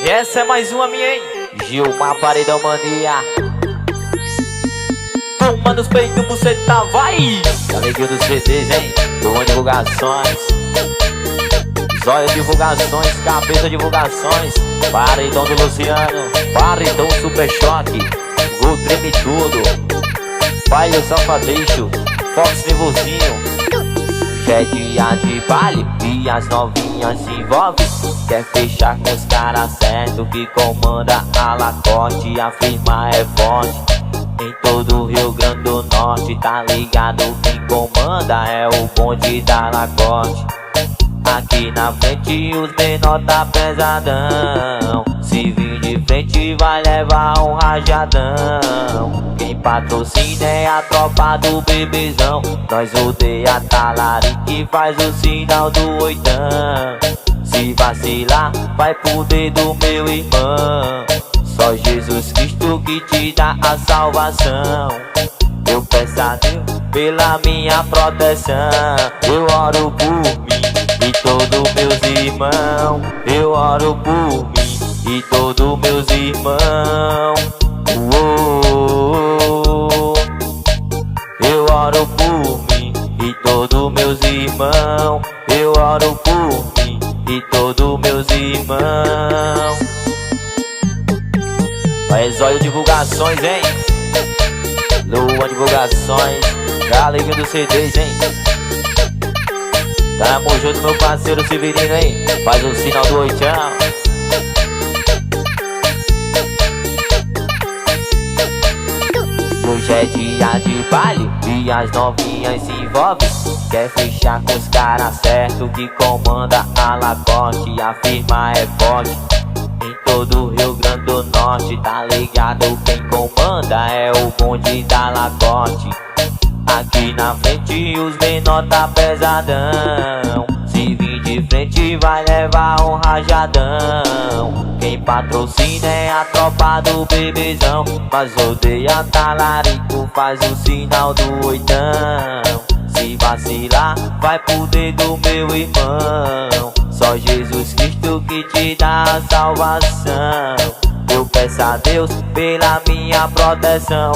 E essa é mais uma minha, hein? Gilmar Paredão Mania. Toma nos peitos, buceta, vai! Galeguinho dos CDs, hein? Luan Divulgações, Zóio Divulgações, Cabeça Divulgações, Paredão do Luciano, Paredão Super Choque, Gol Treme Tudo, Baile Safadeixo, Fox Nivozinho. Já é dia de baile e as novinhas se envolvem. Quer fechar com os caras certo que comanda a Lacoste. A firma é forte em todo o Rio Grande do Norte. Tá ligado, quem comanda é o bonde da Lacoste. Aqui na frente os menor tá pesadão. Se vir de frente vai levar um rajadão. Quem patrocina é a tropa do bebezão. Nós odeia talarico que faz o sinal do oitão. Se vacilar vai pro dedo, meu irmão. Só Jesus Cristo que te dá a salvação. Eu peço a Deus pela minha proteção. Eu oro por mim e todos meus irmãos. Eu oro por mim e todos meus irmãos. Eu oro por mim e todos meus irmãos. Eu oro por mim e todos meus irmãos. Vai Zóio Divulgações, hein? Luan Divulgações, Galeguinho dos CDs, hein? Tamo junto, meu parceiro Severino, hein? Faz o sinal do oitão. Hoje é dia de baile e as novinhas se envolvem. Quer fechar com os caras certo que comanda a Lacoste. A firma é forte em todo o Rio Grande do Norte. Tá ligado, quem comanda é o bonde da Lacoste. Aqui na frente os menor tá pesadão. Se vir de frente vai levar um rajadão. Quem patrocina é a tropa do bebezão. Mas odeia talarico, faz o sinal do oitão. Se vacilar vai pro dedo, meu irmão. Só Jesus Cristo que te dá a salvação. Eu peço a Deus pela minha proteção.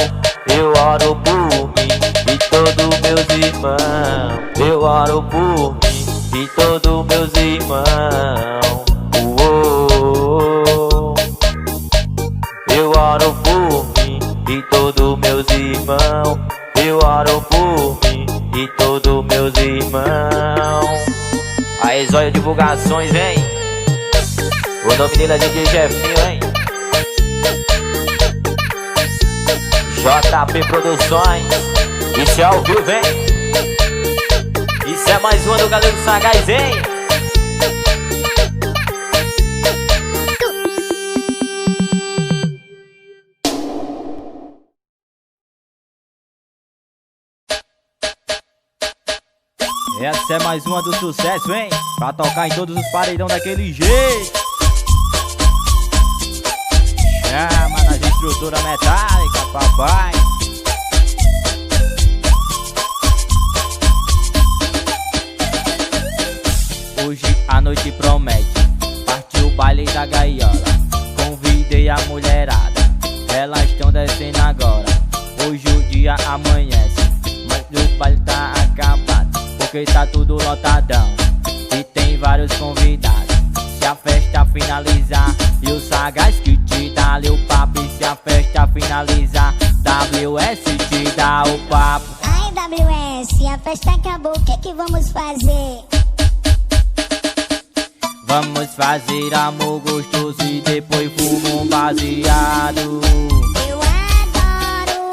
Eu oro por mim e todos meus irmãos. Eu oro por mim e todos meus irmãos. Eu oro por mim e todos meus irmãos. Eu oro por mim e todos meus irmãos. Aí Zóio Divulgações, hein? O nome dele é DJ Jefinho, hein? JP Produções, isso é ao vivo, hein? Isso é mais uma do Galego Sagaz, hein? Essa é mais uma do sucesso, hein? Pra tocar em todos os paredão daquele jeito. Chama nas estruturas metálicas, papai. Hoje a noite promete, partiu o baile da gaiola. Convidei a mulherada, elas estão descendo agora. Hoje o dia amanhece, mas o baile tá acabado, porque tá tudo lotadão e tem vários convidados. Se a festa finalizar e o Sagaz que te dá ali o papo. E se a festa finalizar, WS te dá o papo. Ai WS, a festa acabou, o que vamos fazer? Vamos fazer amor gostoso e depois fumo um baseado. Eu adoro,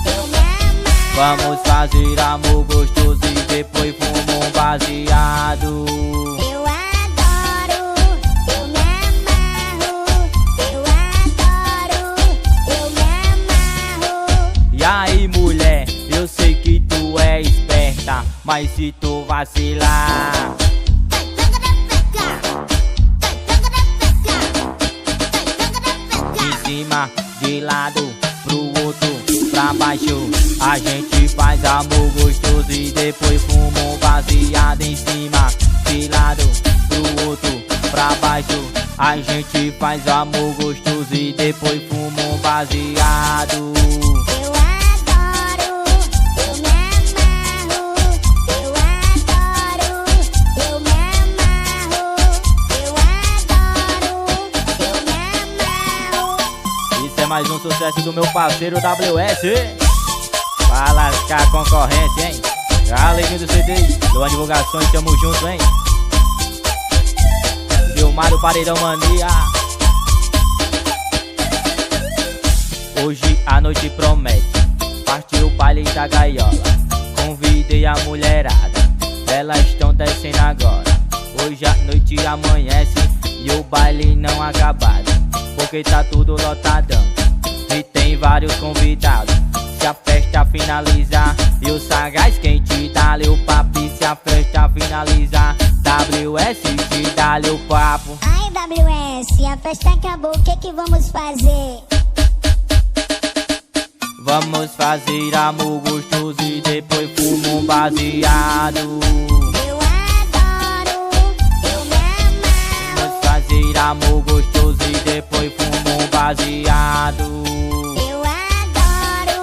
eu me amarro. Vamos fazer amor gostoso e depois fumo um baseado. Eu adoro, eu me amarro. Eu adoro, eu me amarro. E aí mulher, eu sei que tu é esperta, mas se tu vacilar, de cima, de lado, pro outro, pra baixo, a gente faz amor gostoso e depois fuma um baseado. Em cima, de lado, pro outro, pra baixo, A gente faz amor gostoso e depois fuma um baseado. Eu adoro, eu me amarro. Eu adoro, eu me amarro. Eu adoro, eu me amarro. Isso é mais um sucesso do meu parceiro WS. Vai lascar a concorrência, hein? Alegria do CD, Luan Divulgações, tamo junto, hein? Gilmar do Paredão Mania. Hoje a noite promete, partiu o baile da gaiola. Convidei a mulherada, elas estão descendo agora. Hoje a noite amanhece e o baile não acabado, porque tá tudo lotadão e tem vários convidados. Se a festa finalizar e o sagaz quem te dá-lhe o papo. E se a festa finalizar, WS te dá-lhe o papo. Ai, WS, a festa acabou, o que vamos fazer? Vamos fazer amor gostoso e depois fuma um baseado. Eu adoro, eu me amarro. Vamos fazer amor gostoso e depois fuma um baseado. Eu adoro,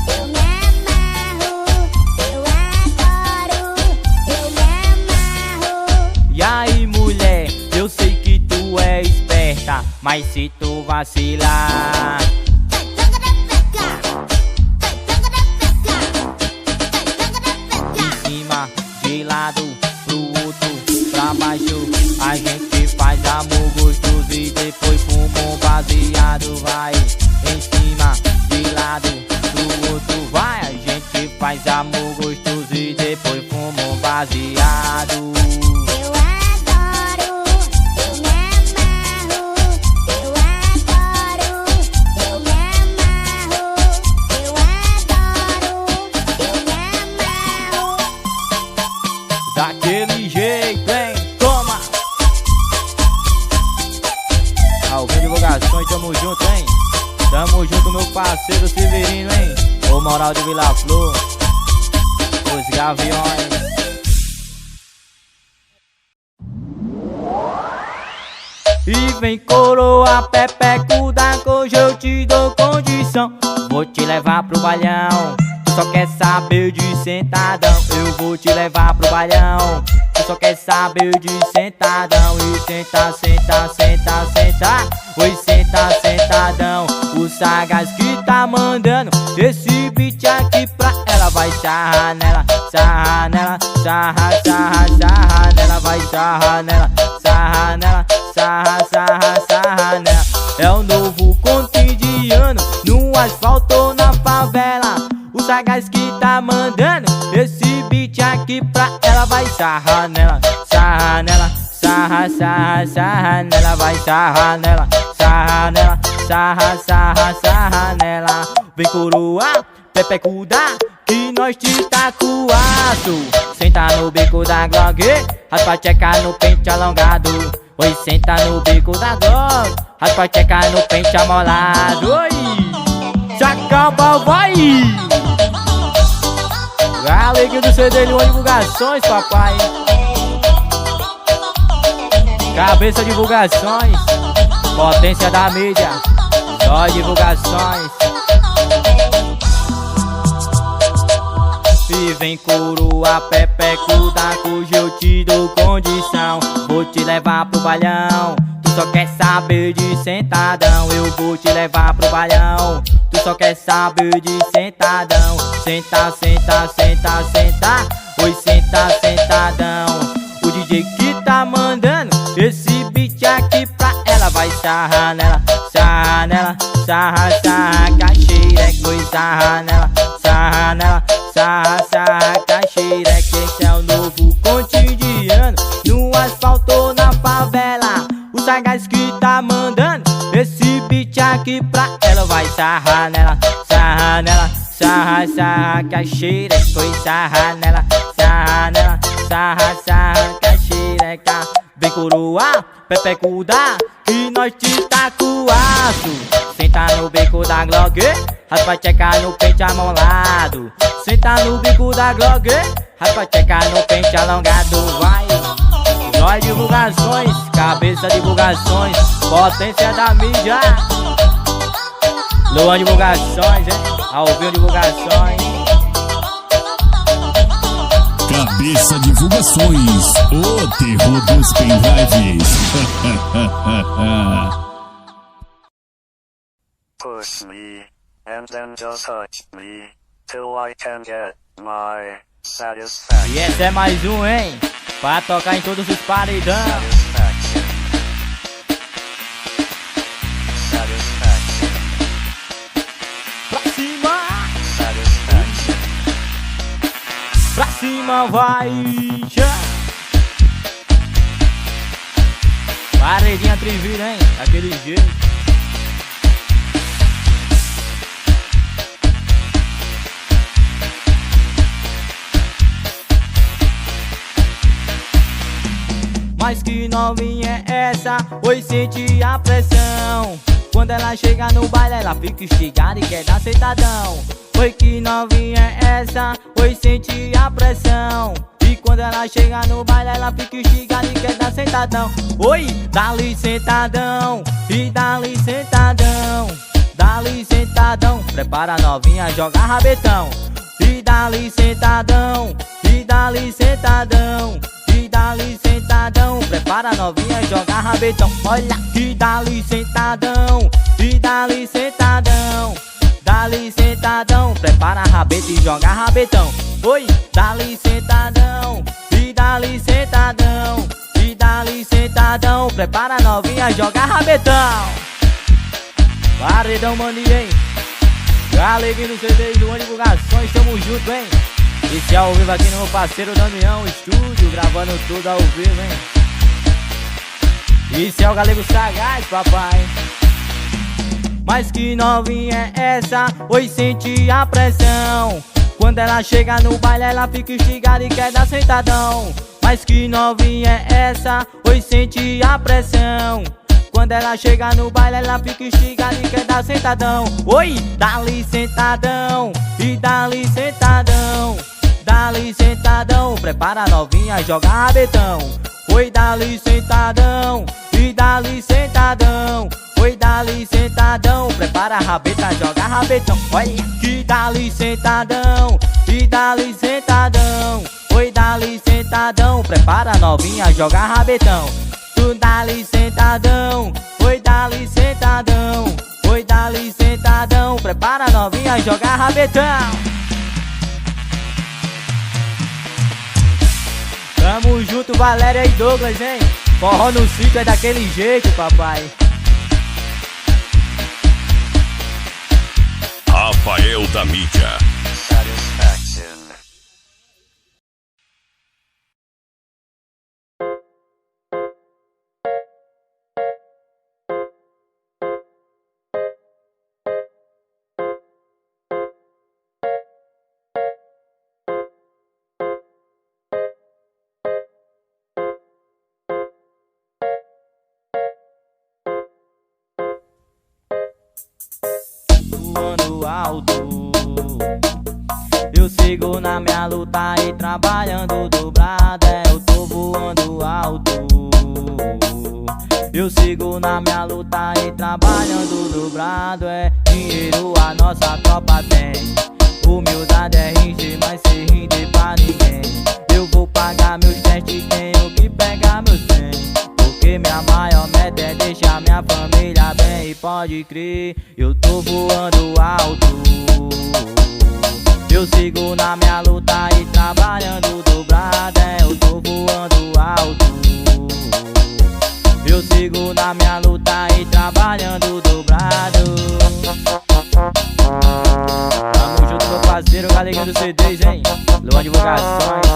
eu me amarro. Eu adoro, eu me amarro. E aí mulher, eu sei que tu é esperta, mas se tu vacilar, de lado pro outro, pra baixo, a gente faz amor gostoso e depois fuma um baseado. Vai em cima, de lado pro outro, vai. A gente faz amor gostoso e depois fuma um baseado. Eu adoro, eu me amarro. Eu adoro, eu me amarro. Eu adoro, eu me amarro. Daquele jeito, hein? Toma! Luan Divulgações, tamo junto, hein? Tamo junto, meu parceiro Severino, hein? O Moral de Vila Flor, os Gaviões. E vem coroa, pepeco da coisa, eu te dou condição. Vou te levar pro bailão, tu só quer saber de sentadão. Eu vou te levar pro bailão, tu só quer saber de sentadão. E senta, senta, senta, senta. Oi, senta, sentadão. O sagaz que tá mandando esse beat aqui pra ela. Vai sarrar nela, sarrar nela, sarra, sarra, sarra nela. Vai sarrar nela, sarra nela, sarra, sarra, sarra nela. É o novo cotidiano no asfalto ou na favela. O sagaz que tá mandando esse beat aqui pra ela. Vai sarrar nela, sarra nela, sarra, sarra, sarra nela. Vai sarrar nela, sarra nela, sarra, sarra, sarra nela. Vem coroa, pepecuda, que nós te tá com aço. Senta no bico da Glock, raspa tcheca no pente alongado. Oi, senta no bico da Glock, raspa tcheca no pente amolado. Oi, se acaba, vai! Alegria do CD, Luan Divulgações, papai. Cabeça Divulgações, potência da mídia, só divulgações. E vem coroa, pepeco da cuja eu te dou condição. Vou te levar pro bailão, tu só quer saber de sentadão. Eu vou te levar pro bailão, tu só quer saber de sentadão. Senta, senta, senta, senta. Oi, senta, sentadão. O DJ que tá mandando esse beat aqui pra ela. Vai sarrar nela, sarra nela, sarra, sarra, caxereque. Oi, sarra nela, sarra nela, sarra, sarra, caxereque. Esse é o novo cotidiano no asfalto ou na favela. O sagaz que tá mandando esse beat aqui pra ela. Vai sarrar nela, sarra nela, sarra, sarra, caxereque. Oi, sarra nela, sarra nela, sarra, sarra, caxereca. Vem coroa, pepecuda, que nós te tá com aço. Senta no bico da Glock, raspa tcheca no pente amolado. Senta no bico da Glock, raspa tcheca no pente alongado. Vai, nós Divulgações. Cabeça Divulgações, potência da mídia. Luan Divulgações, hein? Alvinho Divulgações. Cabeça Divulgações, o terror dos pendrives. Push me, and then just touch me, till I can get my satisfaction. E esse é mais um, hein? Pra tocar em todos os paredão. Satisfaction. Satisfaction. Pra cima, Satisfaction. pra cima vai. Já. Paredinha trivira, hein? Daquele jeito. Mas que novinha é essa? Oi, sente a pressão. Quando ela chega no baile, ela fica instigada e quer dar sentadão. Oi, que novinha é essa? Oi, sente a pressão. E quando ela chega no baile, ela fica instigada e quer dar sentadão. Oi, dá-lhe sentadão. E dá-lhe sentadão. Dá-lhe sentadão. Prepara a novinha, joga rabetão. E dá-lhe sentadão. E dá-lhe sentadão. E dá-lhe sentadão, prepara a novinha, joga rabetão. Olha que dá-lhe sentadão, e dá-lhe sentadão. Dá-lhe sentadão, prepara a rabeta e joga rabetão. Oi, dá-lhe sentadão, e dá-lhe sentadão. E dá-lhe sentadão, prepara a novinha, joga rabetão. Paredão maninho, hein? Galeguinho do CD do Divulgações, tamo junto, hein? Esse é ao vivo aqui no meu parceiro Damião Estúdio, gravando tudo ao vivo, hein? Esse é o Galego Sagaz, papai. Mas que novinha é essa? Oi, sente a pressão. Quando ela chega no baile, ela fica instigada e quer dar sentadão. Mas que novinha é essa? Oi, sente a pressão. Quando ela chega no baile, ela fica instigada e quer dar sentadão. Oi, dá-lhe sentadão. E dá-lhe sentadão. Dá-lhe sentadão, prepara a novinha, joga rabetão. Oi, dá-lhe sentadão. E dá-lhe sentadão. Oi, dá-lhe sentadão, prepara a rabeta, joga rabetão. Olha que dá-lhe sentadão. E dá-lhe sentadão. Oi, dá-lhe sentadão, prepara a novinha, joga rabetão. Tu dá-lhe sentadão. Oi, dá-lhe sentadão. Oi, dá-lhe sentadão, prepara a novinha, joga rabetão. Tamo junto, Valéria e Douglas, hein? Forró no sítio é daquele jeito, papai. Rafael da Mídia. Satisfaction. Voando alto, eu sigo na minha luta e trabalhando dobrado. Eu tô voando alto, eu sigo na minha luta e trabalhando dobrado. É dinheiro a nossa tropa tem, humildade é ringir, mas se render pra ninguém. Eu vou pagar meus testes, tenho que pegar meus bens, porque minha maior meta é deixar minha família bem. E pode crer, eu tô voando alto, eu sigo na minha luta e trabalhando dobrado. Eu tô voando alto, eu sigo na minha luta e trabalhando dobrado. Tamo junto, meu parceiro, Galeguinho dos CDs, hein? Luan Divulgações.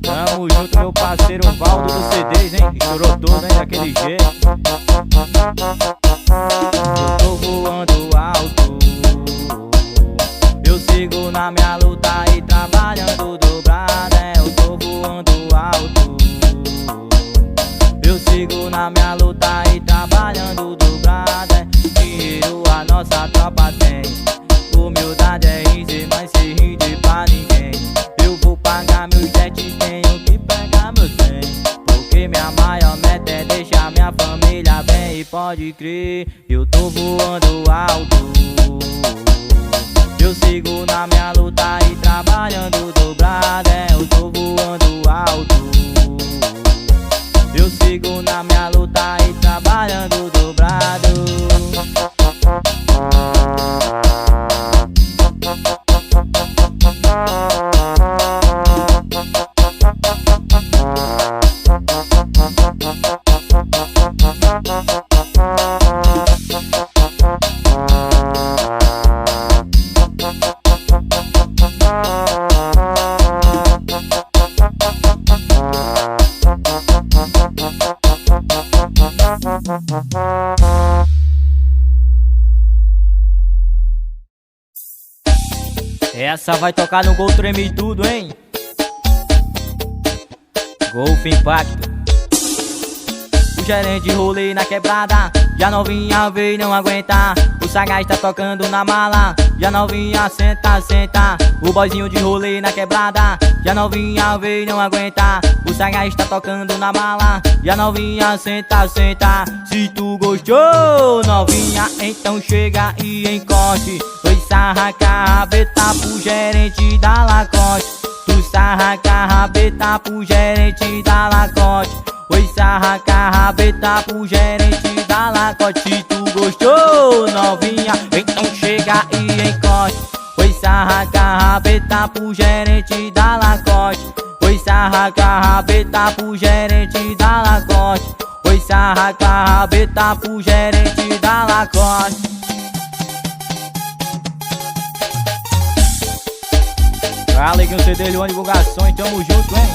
Tamo junto, meu parceiro Valdo dos CDs, hein? Estourou todo, hein? Daquele jeito. Eu tô voando alto, eu sigo na minha luta e trabalhando dobrado. Eu tô voando alto, eu sigo na minha luta e trabalhando dobrado. Dinheiro a nossa tropa tem, humildade é ringir, mas se render pra ninguém. Eu vou pagar meus testes, tenho que pegar meus bens, porque minha maior meta é família bem e pode crer, eu tô voando alto. Eu sigo na minha luta e trabalhando dobrado, eu tô voando alto. Eu sigo na minha luta e trabalhando dobrado. Essa vai tocar no Gol Treme Tudo, hein? Golf Impacto. O gerente rolê na quebrada, e a novinha veio não aguentar. O sagaz tá tocando na mala, e a novinha senta, senta. O boyzinho de rolê na quebrada, e a novinha veio não aguentar. O sagaz tá tocando na mala, e a novinha senta, senta. Se tu gostou, novinha, então chega e encoste. Foi sarraca a rabeta pro gerente da Lacoste. Tu sarraca a rabeta pro gerente da Lacoste. Oi, sarraca a rabeta pro gerente da Lacoste. Se tu gostou, novinha, então chega e encoste. Oi, sarraca a rabeta pro gerente da Lacoste. Oi, sarraca a rabeta pro gerente da Lacoste. Oi, sarraca a rabeta pro gerente da Lacoste. Aleguinho CD Leone Divulgações, tamo junto, hein?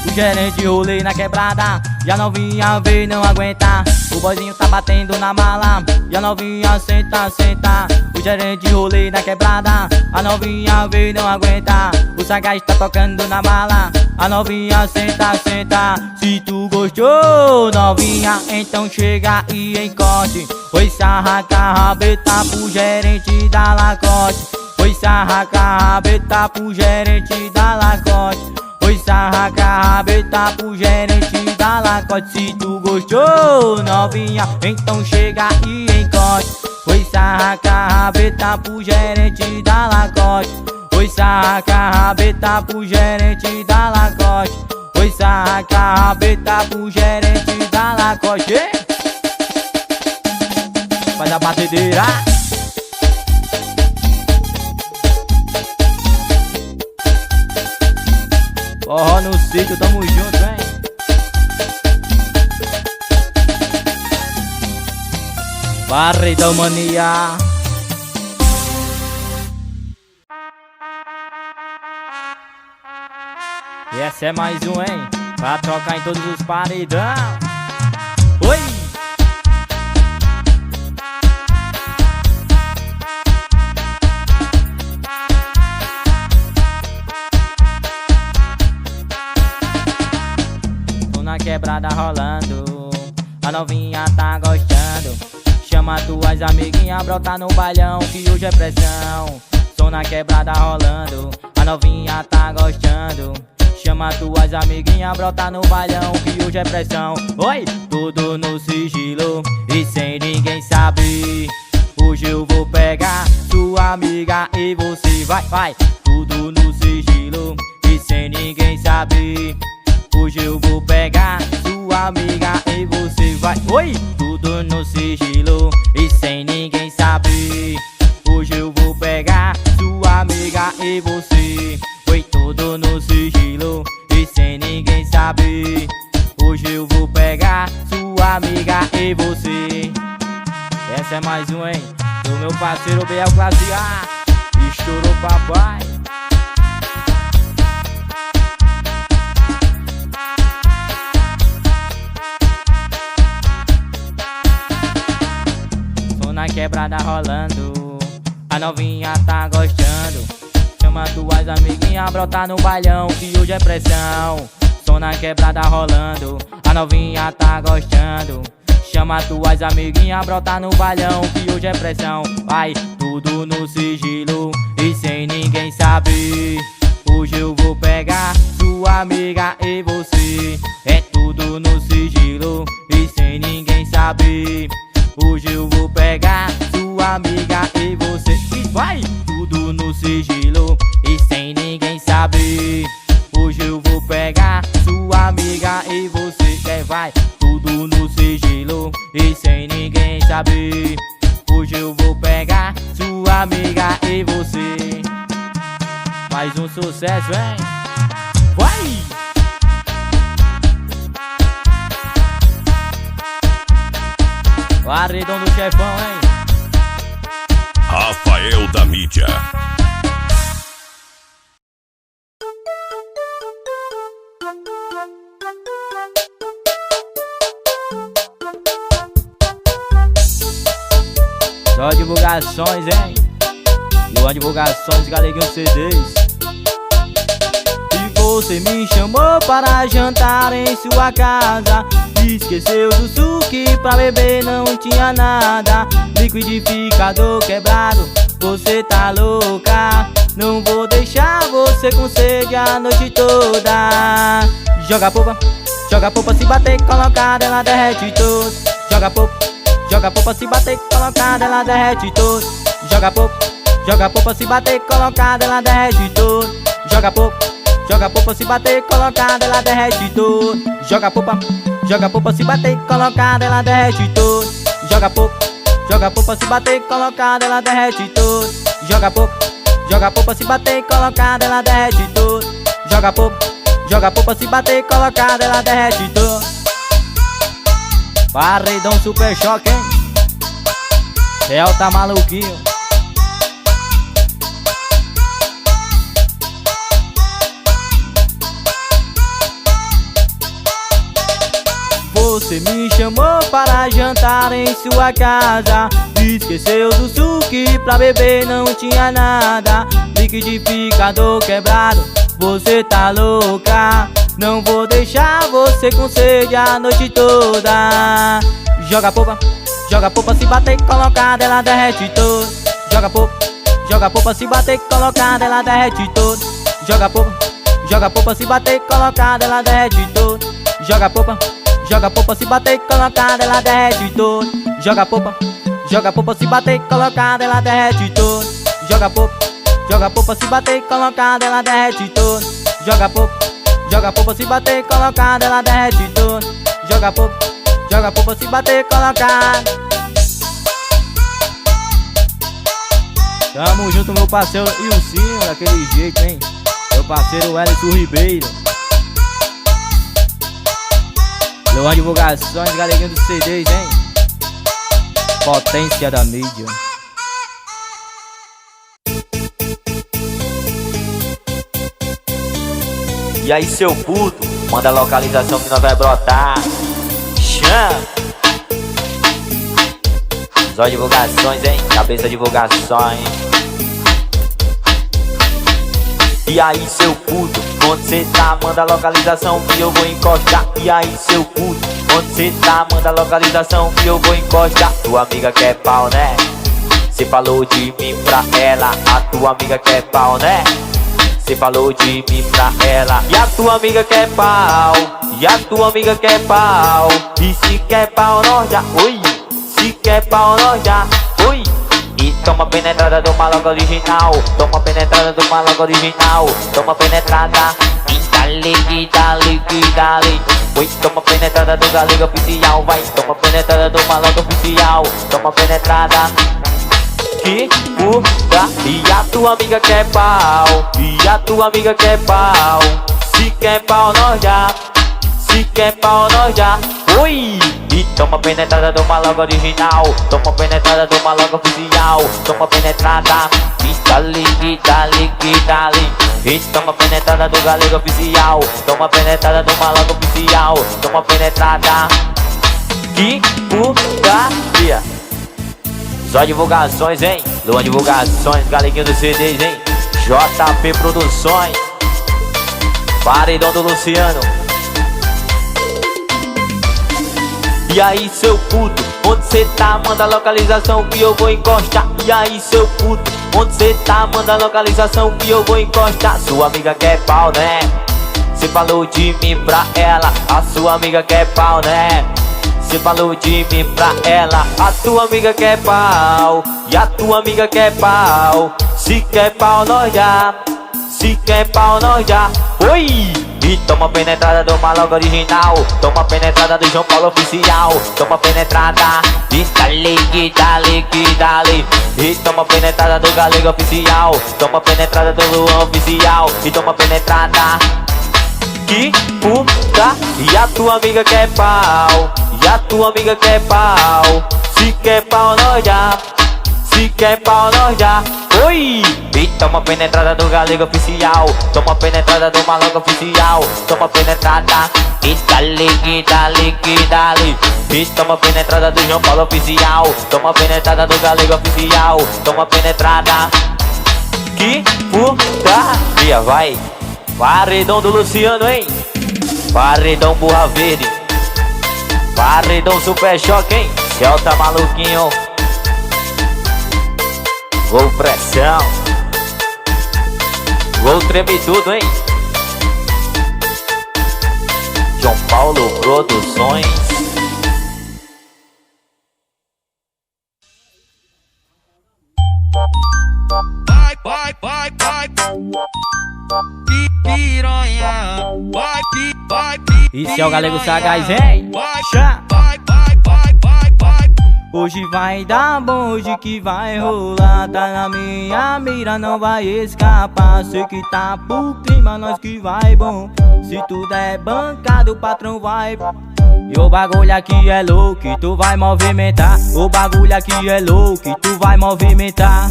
O gerente rolê na quebrada, e a novinha veio não aguentar. O boyzinho tá batendo na mala, e a novinha senta, senta. O gerente rolê na quebrada, a novinha veio não aguentar. O sagaz tá tocando na mala, a novinha senta, senta. Se tu gostou, novinha, então chega e encoste. Oi, sarraca a rabeta pro gerente da Lacoste. Oi, sarraca a rabeta pro gerente da Lacoste. Oi, sarraca a rabeta pro gerente da Lacoste. Se tu gostou, novinha, então chega e encoste. Oi, sarraca a rabeta pro gerente da Lacoste. Oi, sarraca a rabeta pro gerente da Lacoste. Oi, sarraca a rabeta pro gerente da Lacoste. Faz a batedeira. Forró no sítio, tamo junto, hein? Barreidão Mania. E essa é mais um, hein? Pra tocar em todos os paredão. Oi! Tô na quebrada rolando, a novinha tá gostando. Chama tuas amiguinhas, brota no bailão que hoje é pressão. Tô na quebrada rolando, a novinha tá gostando. Chama tuas amiguinhas, brota no bailão que hoje é pressão. Oi! Tudo no sigilo e sem ninguém saber. Hoje eu vou pegar sua amiga e você vai. Tudo no sigilo e sem ninguém saber. Hoje eu vou pegar sua amiga e você vai. Oi! Tudo no sigilo e sem ninguém saber. Hoje eu vou pegar sua amiga e você. Oi! Tudo no sigilo e sem ninguém saber. Hoje eu vou pegar sua amiga e você. Essa é mais um, hein? Do meu parceiro BL Classe A. Estourou papai. Tô na quebrada rolando, a novinha tá gostando. Chama tuas amiguinhas, brota no bailão que hoje é pressão. Tô na quebrada rolando, a novinha tá gostando. Chama tuas amiguinhas, brota no bailão, que hoje é pressão. Vai, tudo no sigilo e sem ninguém saber. Hoje eu vou pegar sua amiga e você. É tudo no sigilo e sem ninguém saber. Hoje eu vou pegar sua amiga e você. E vai, tudo no sigilo e sem ninguém saber. Hoje eu vou pegar sua amiga e você. É, vai, tudo no sigilo e sem ninguém saber. Hoje eu vou pegar sua amiga e você. Mais um sucesso, hein? Vai! Paredão do chefão, hein? Rafael da Mídia. Só divulgações, hein? Luan Divulgações, Galeguinho CDs. E você me chamou para jantar em sua casa. Esqueceu do suco, pra beber não tinha nada. Liquidificador quebrado, você tá louca. Não vou deixar você com sede a noite toda. Joga popa, se bater, colocada, ela derrete todo. Joga popa, se bater, colocada, ela derrete todo. Joga popa, se bater, colocada, ela derrete todo. Joga popa, se bater, colocada, ela derrete todo. Joga popa, se bater, colocada, ela derrete todo. Joga popa, se bater, colocada, ela derrete todo. Joga popa, se bater, colocada, ela derrete todo. Joga popa, se bater, colocada, ela derrete todo. Paredão Super Choque, hein? Real tá maluquinho. Você me chamou para jantar em sua casa. Esqueceu do suco, pra beber não tinha nada. Liquidificador quebrado, você tá louca. Não vou deixar você com sede a noite toda. Joga popa, se bater, colocada, ela derrete todo. Joga popa, se bater, colocada, ela derrete todo. Joga popa, se bater, colocada, ela derrete todo. Joga popa, se bater, colocada, ela derrete todo. Joga popa, se bater, colocada, ela derrete todo. Joga popa, se bater, colocada, ela derrete todo. Joga popa, se bater, colocada, ela derrete todo. Joga popa, se bater, colocada. Tamo junto, meu parceiro Ilcinho, daquele jeito, hein? Meu parceiro Elton Ribeiro. Luan Divulgações, Galeguinho dos CDs, hein? Potência da mídia. E aí, seu puto, manda a localização que nós vai brotar. Chama! Só divulgações, hein? Cabeça Divulgações. E aí, seu puto, onde cê tá? Manda a localização que eu vou encostar. E aí, seu puto, onde cê tá? Manda a localização que eu vou encostar. Tua amiga quer pau, né? Cê falou de mim pra ela. A tua amiga quer pau, né? Cê falou de mim pra ela. E a tua amiga quer pau. E a tua amiga quer pau. E se quer pau, nós já. Oi! Se quer pau, nós já. Oi! E toma penetrada do maloca original. Toma penetrada do maloca original. Toma penetrada. Dale, dale, dale. Pois toma penetrada do galega oficial. Vai, toma penetrada do maloca oficial. Toma penetrada. Que puta. E a tua amiga quer pau. E a tua amiga quer pau. Se quer pau, nós já. Se quer pau, nós já. Oi! E toma penetrada do maloca original. Toma penetrada do maloca oficial. Toma penetrada. Dale, dale, dale. E toma penetrada do galega oficial. Toma penetrada do maloca oficial. Toma penetrada. Que putaria. Só divulgações, hein? Luan Divulgações, Galeguinho dos CDs, hein? JP Produções. Paredão do Luciano. E aí, seu puto, onde cê tá? Manda a localização que eu vou encostar. E aí, seu puto, onde cê tá? Manda a localização que eu vou encostar. Sua amiga quer pau, né? Cê falou de mim pra ela. A sua amiga quer pau, né? Cê falou de mim pra ela. A tua amiga quer pau. E a tua amiga quer pau. Se quer pau, nós já. Se quer pau, nós já. Oi! E toma penetrada do Maloca original. Toma penetrada do João Paulo oficial. Toma penetrada, dale, que dale, que dale. E toma penetrada do Galego oficial. Toma penetrada do Luan oficial. E toma penetrada, que puta. E a tua amiga quer pau. E a tua amiga quer pau. Se quer pau, nós já. Se quer pau, nós já. Oi! E toma penetrada do Galego oficial. Toma penetrada do Maloca oficial. Toma penetrada, dale, que dale, que dale. E toma penetrada do João Paulo oficial. Toma penetrada do Galego oficial. Toma penetrada, que putaria. Vai! Paredão do Luciano, hein? Paredão Burra Verde. Paredão Super Choque, hein? Celta maluquinho. Gol pressão. Gol treme tudo, hein? João Paulo Produções. Vai, vai, vai, vai. Piranha. Vai, vai, Isso é o Galego Sagaz, hein? vai, Chá. vai, vai, vai, vai, vai. Hoje vai dar bom, hoje que vai rolar. Tá na minha mira, não vai escapar. Sei que tá pro clima, nós que vai bom. Se tudo é bancado, o patrão vai. E o bagulho aqui é louco, que tu vai movimentar. O bagulho aqui é louco, que tu vai movimentar.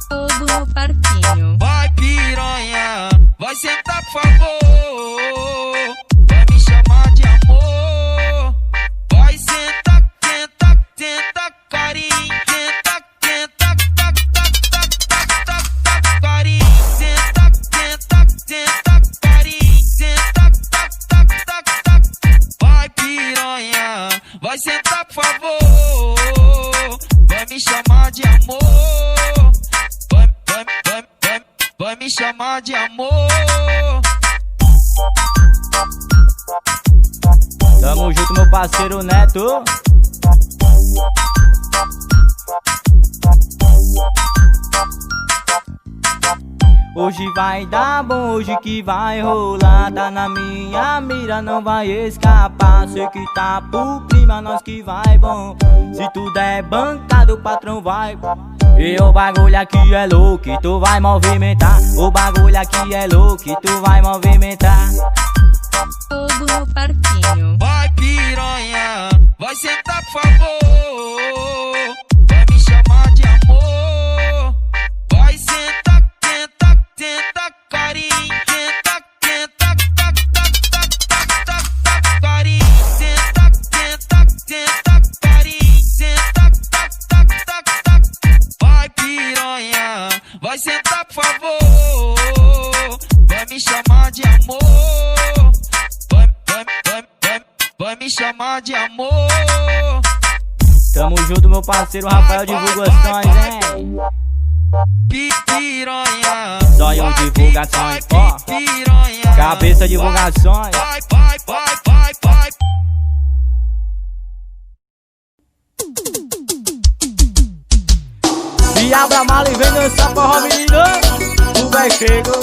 Fogo no parquinho. Vai, piranha. Vai sentar, por favor. Vai me chamar de amor. Vai sentar, tenta, tenta, carinho. Tenta, tenta, tac, tac, tac, tac, tac, tac, carinho. Tenta, tenta, tenta, carinho. Tenta, tac, tac, tac, tac. Vai, piranha. Vai sentar, por favor. Vai me chamar de amor. Vai me chamar de amor. Tamo junto, meu parceiro Neto. Hoje vai dar bom, hoje que vai rolar. Tá na minha mira, não vai escapar. Sei que tá pro clima, nós que vai bom. Se tudo é bancado, o patrão vai. E o bagulho aqui é louco, que tu vai movimentar. O bagulho aqui é louco, que tu vai movimentar. Fogo no parquinho. Vai, piranha. Vai sentar, por favor. Vai me chamar de amor. Vai sentar, tenta, tenta, carinho. Tenta, tenta, tac, tac, tac, tac, tac, tac, carinho. Tenta, tenta, tenta, carinho. Tenta, tac, tac, tac, tac. Vai, piranha. Vai sentar, por favor. Vai me chamar de amor. Vai me chamar de amor. Tamo junto, meu parceiro Rafael Divulgações, hein? Piranha. Zóio Divulgações, ó. Piranha. Cabeça Divulgações. Vai, vai, vai, vai, vai. E abra a mala e vem dançar forró, menino. O véi chegou.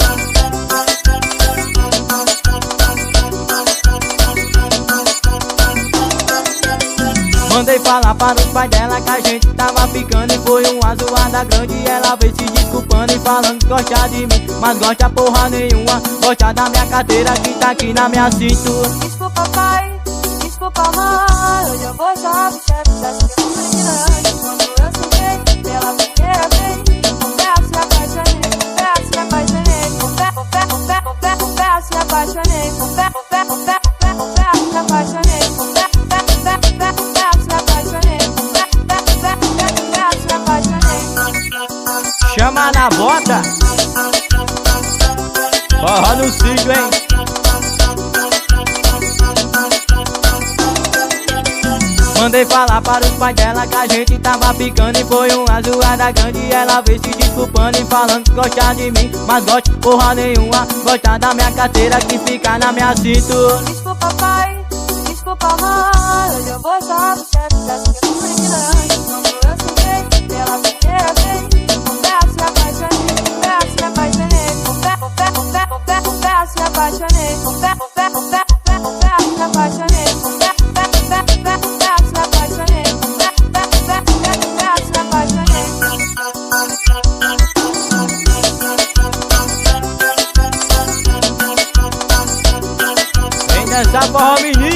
Mandei falar para o pai dela que a gente tava ficando. E foi uma zoada grande e ela veio se desculpando e falando que gosta de mim, mas gosta porra nenhuma. Gosta da minha carteira que tá aqui na minha cintura. Desculpa pai, desculpa mãe. Hoje eu vou já me chefe dessa grande. Quando eu sonhei pela primeira vez, confesso e apaixonei, confesso e apaixonei, confesso e apaixonei, confesso e apaixonei, chama na bota. Forró no sítio, hein? Mandei falar para os pais dela que a gente tava ficando e foi uma zoada grande. Ela veio se desculpando e falando que gosta de mim, mas gosta porra nenhuma, gosta da minha carteira que fica na minha cintura. Desculpa pai, desculpa mãe, hoje eu vou só pro chefe dessa que eu fui grande. Quando eu sentei pela primeira vez, confesso e apaixonei, confesso e apaixonei, confesso e apaixonei, confesso e apaixonei, Vem dançar forró, menino.